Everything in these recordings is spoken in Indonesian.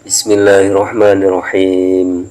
Bismillahirrahmanirrahim.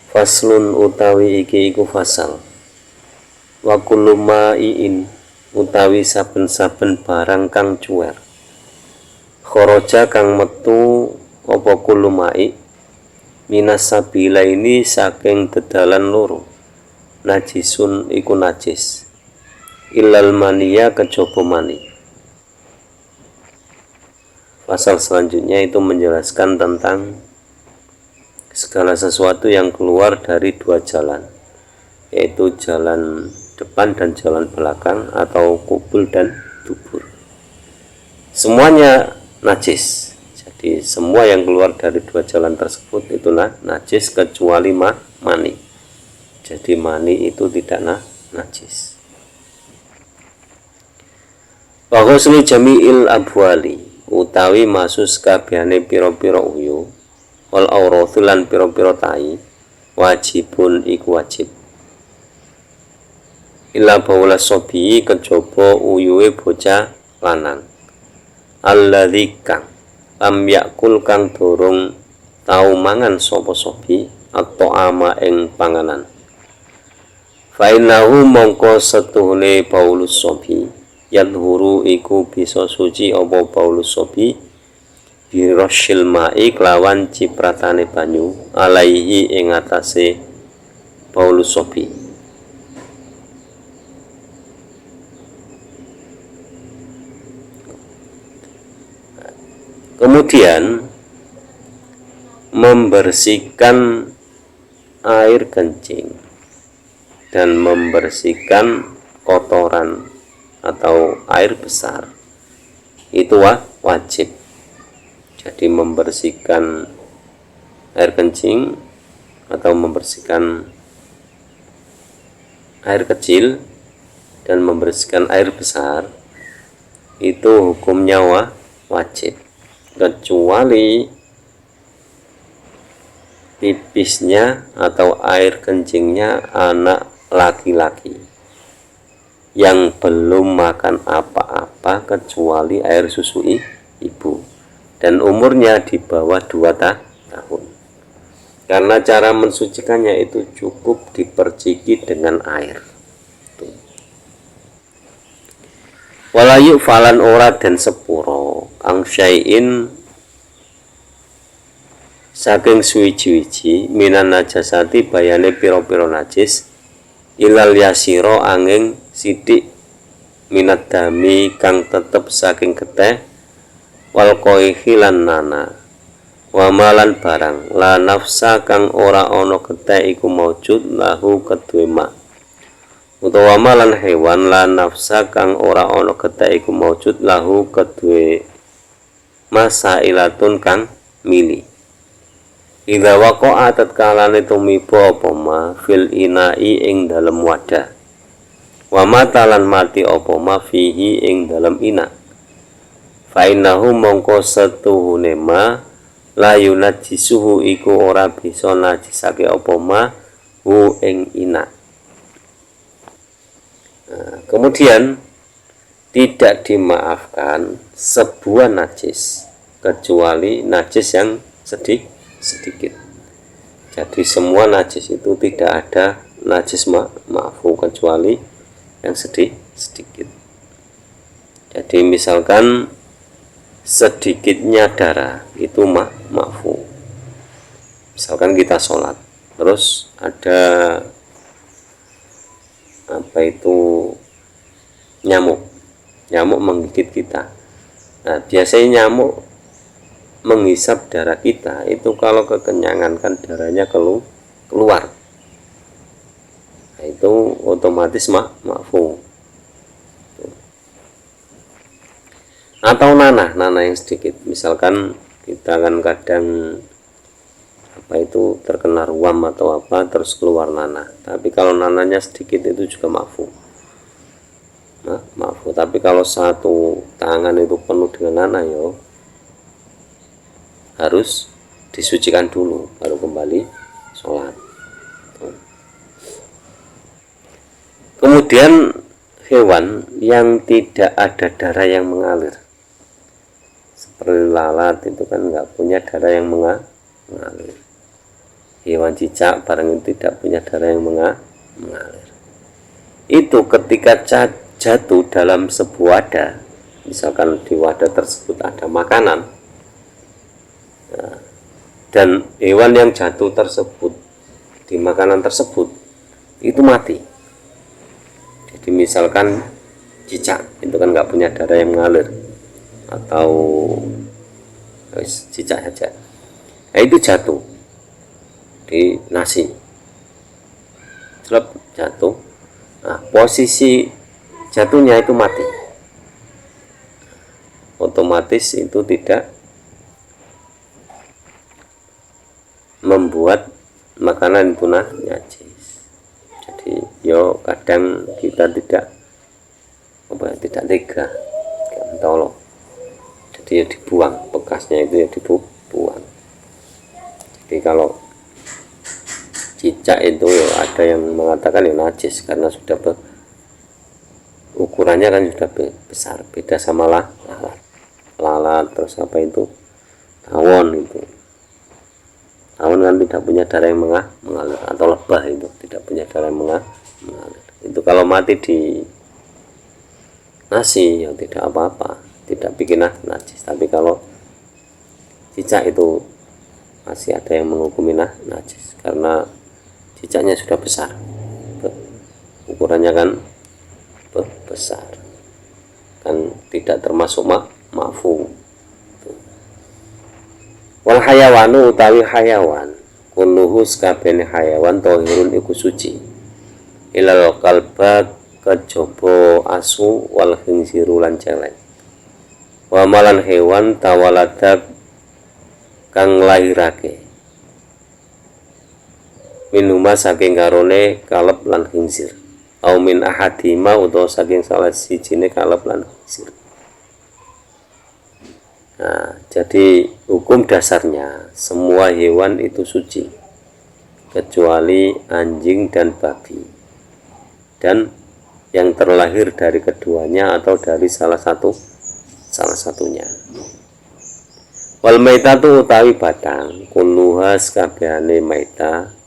Faslun utawi iki iku fasal. Wa kullu ma'iin utawi saben-saben barang kang cuwer. Kharaja kang metu apa kullu ma'i minas sabila ini saking dedalan loro. Najisun iku najis. Illal maniya kejaba mani. Pasal selanjutnya itu menjelaskan tentang segala sesuatu yang keluar dari dua jalan, yaitu jalan depan dan jalan belakang atau kubul dan dubur. Semuanya najis. Jadi semua yang keluar dari dua jalan tersebut itu najis kecuali mani. Jadi mani itu tidak najis. Wa ghuslu jami'il abwali utawi masus kabehane pira-pira uyu wal aurath lan pira-pira tai wajibun iku wajib illa baula sobi kejaba uyuwe bocah lanang alladzi kang lam yakul kang dorong tau mangan sapa sobi atau ama ing panganan fa innahu mongko setuhune baulus sobi yadhuru iku bisa suci apa baulus sobi birosyil ma'i kelawan cipratane banyu alaihi ing atase baulus sobi. Kemudian membersihkan air kencing dan membersihkan kotoran atau air besar itu wajib. Jadi membersihkan air kencing atau membersihkan air kecil dan membersihkan air besar itu hukumnya wajib, kecuali pipisnya atau air kencingnya anak laki-laki yang belum makan apa-apa kecuali air susu ibu dan umurnya di bawah 2 tahun. Karena cara mensucikannya itu cukup diperciki dengan air. Walayu falan ora dan sepuro ang syai'in saking suwi-wiji minan najasati bayane pira-pira najis ilal yasiro angin sidik minat dami kang tetep saking getih wal koihi lan nana wamalan barang la nafsa kang ora ana getih iku maujud lahu kedue mak utawa malan hewan la nafsa kang ora ana getih iku maujud lahu kedue masailatun kang mili. Idza waqa'a tatkalane tumiba apa ma fil ina'i ing dalem wadah wa matalan mati apa ma fihi ing dalem ina fa innahu mongko setuhune ma la yunajjisuhu iku ora bisa najisake apa ma hu ing ina. Kemudian tidak dimaafkan sebuah najis kecuali najis yang sedikit. Jadi semua najis itu tidak ada najis ma'fu kecuali yang sedikit. Jadi misalkan sedikitnya darah itu ma'fu. Misalkan kita sholat terus ada nyamuk menggigit kita. Nah biasanya nyamuk menghisap darah kita itu kalau kekenyangan kan darahnya keluar. Nah, itu otomatis ma'fu. Atau nanah yang sedikit. Misalkan kita kan kadang terkena ruam atau apa terus keluar nanah. Tapi kalau nanahnya sedikit itu juga ma'fu. Ma'fu. Tapi kalau satu tangan itu penuh dengan nanah harus disucikan dulu baru kembali sholat. Kemudian hewan yang tidak ada darah yang mengalir seperti lalat itu kan nggak punya darah yang mengalir. Hewan cicak barang itu tidak punya darah yang mengalir. Itu ketika jatuh dalam sebuah wadah, misalkan di wadah tersebut ada makanan, dan hewan yang jatuh tersebut di makanan tersebut itu mati. Jadi misalkan cicak itu kan nggak punya darah yang mengalir, atau cicak saja, nah, itu jatuh di nasi, celep jatuh. Nah, posisi jatuhnya itu mati, otomatis itu tidak membuat makanan itu najis. Jadi yo kadang kita tidak tega, tolong, jadi ya dibuang, bekasnya itu ya dibuang. Jadi kalau cicak itu ya ada yang mengatakan ya najis karena sudah ukurannya kan sudah besar, beda sama lalat terus apa itu tawon. Itu tawon kan tidak punya darah yang mengalir, atau lebah itu tidak punya darah yang mengalir. Itu kalau mati di nasi yang tidak apa-apa, tidak bikin najis. Tapi kalau cicak itu masih ada yang menghukumi najis karena cicaknya sudah besar, ukurannya kan besar, kan tidak termasuk ma'fu. Wal hayawanu utawi hayawan kulluhu sakabehane hayawan tahirun iku suci ilal kalba kejaba asu wal khinziru lan celeng. Wa malan hewan tawalada kang lahirake minuma saking karone kaleb lan khinzir, au min ahadima utawa saking salah sijine kaleb lan khinzir. Nah, jadi hukum dasarnya semua hewan itu suci kecuali anjing dan babi, dan yang terlahir dari keduanya atau dari salah satunya. Wal maitatu utawi batang kulluha sakabehane maita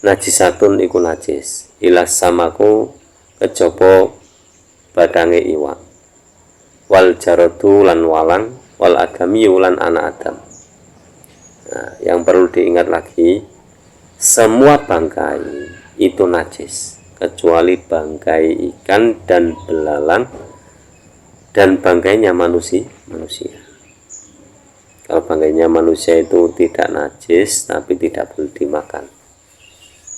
najisatun iku najis ilas samaku kejaba badange iwak, wal jaradu lan walang, wal adami lan anak adam. Nah, yang perlu diingat lagi, semua bangkai itu najis kecuali bangkai ikan dan belalang dan bangkainya manusia. Kalau bangkainya manusia itu tidak najis tapi tidak boleh dimakan.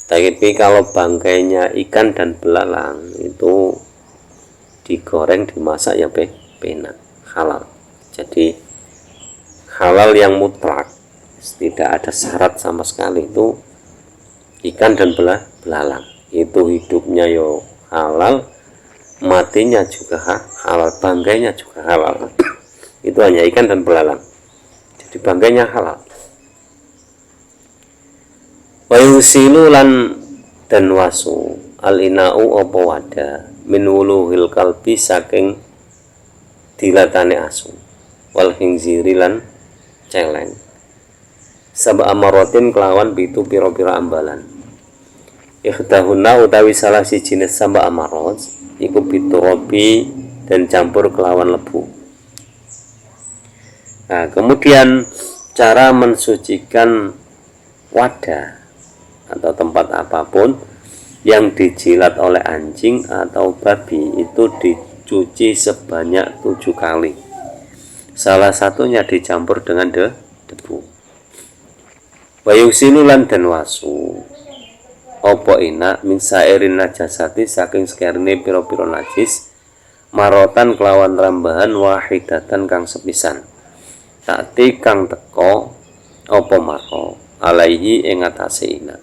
Tapi kalau bangkainya ikan dan belalang itu digoreng, dimasak ya penak, halal. Jadi halal yang mutlak, tidak ada syarat sama sekali, itu ikan dan belalang. Itu hidupnya yo halal, matinya juga halal, bangkainya juga halal. Itu hanya ikan dan belalang, jadi bangkainya halal. Wa yusilu lan dan wasu al inau apa wada min wuluhil kalbi saking dilatane asu, wal khinziri lan celeng, sab'a amaratin kelawan pitu pira-pira ambalan. Ikhdahunna utawi salah si jenis sab'a amarat iku biturabi dan campur kelawan lebu. Nah, kemudian cara mensucikan wadah atau tempat apapun yang dijilat oleh anjing atau babi itu dicuci sebanyak 7 kali. Salah satunya dicampur dengan debu. Wa yusilulan dan wasu opo ina min sairin najasati saking sekerne pira-pira najis marotan kelawan rambahan wahidatan kang sepisan. Takti kang teko opo maro alaihi ing atase ina.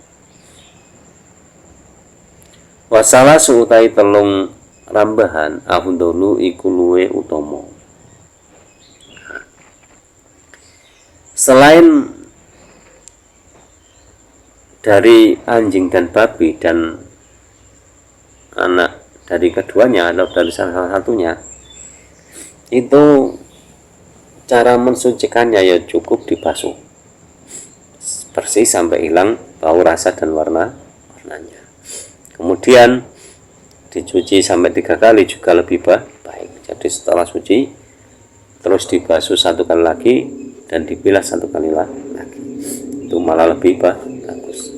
Wasalah suutai telung rambahan afdhalu iku luwe utama. Selain dari anjing dan babi dan anak dari keduanya atau dari salah satunya, itu Cara mensucikannya ya cukup dibasuh bersih sampai hilang bau, rasa, dan warnanya. Kemudian dicuci sampai 3 kali juga lebih baik. Jadi setelah suci terus dibasuh 1 kali lagi dan dibilas 1 kali lagi, itu malah lebih bagus.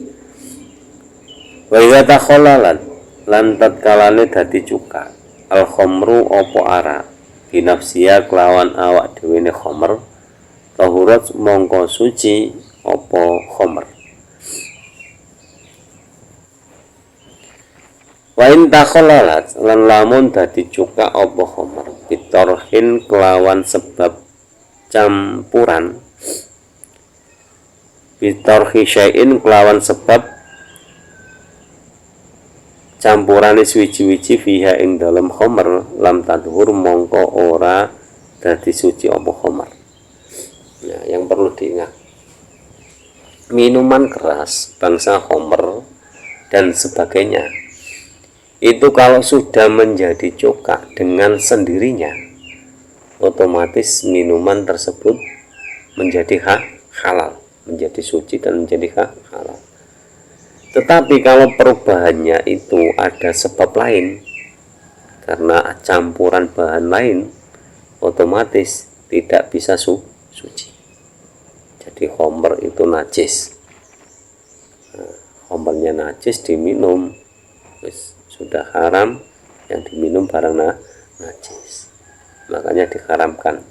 Wa idza takhallalan lan tatkalane dadi cuka al khamru opo ara binafsia kelawan awak dhewe ne khamr tahurat mongko suci opo khamr. Wa in takhallalat lan lamun dadi cuka opo khamr bitorhin kelawan sebab campuran, bitorhi syai'in kelawan sebab campurane swiji-wiji fiha ing dalam khamr lam tadhur mongko ora dadi suci apa khamr. Nah, yang perlu diingat, minuman keras bangsa khamr dan sebagainya itu kalau sudah menjadi cuka dengan sendirinya, otomatis minuman tersebut menjadi halal, menjadi suci dan menjadi halal. Tetapi kalau perubahannya itu ada sebab lain, karena campuran bahan lain, otomatis tidak bisa suci. Jadi khamr itu najis. Nah, khamrnya najis diminum, sudah haram, yang diminum barang najis. Makanya diharamkan.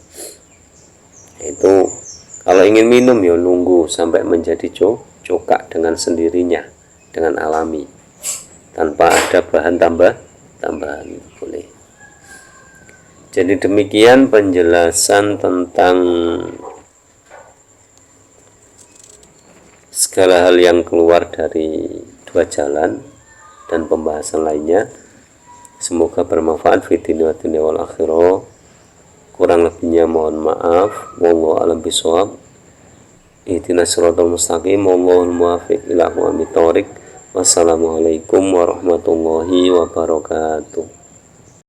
Itu kalau ingin minum ya nunggu sampai menjadi cuka dengan sendirinya, dengan alami, tanpa ada bahan tambahan boleh. Jadi demikian penjelasan tentang segala hal yang keluar dari 2 jalan dan pembahasan lainnya. Semoga bermanfaat fi dunya wal akhirah. Kurang lebihnya mohon maaf. Wallahu a'lam bishawab. Ihdinas siratal mustaqim. Wallahul muwaffiq ila aqwamit thoriq. Wassalamualaikum warahmatullahi wabarakatuh.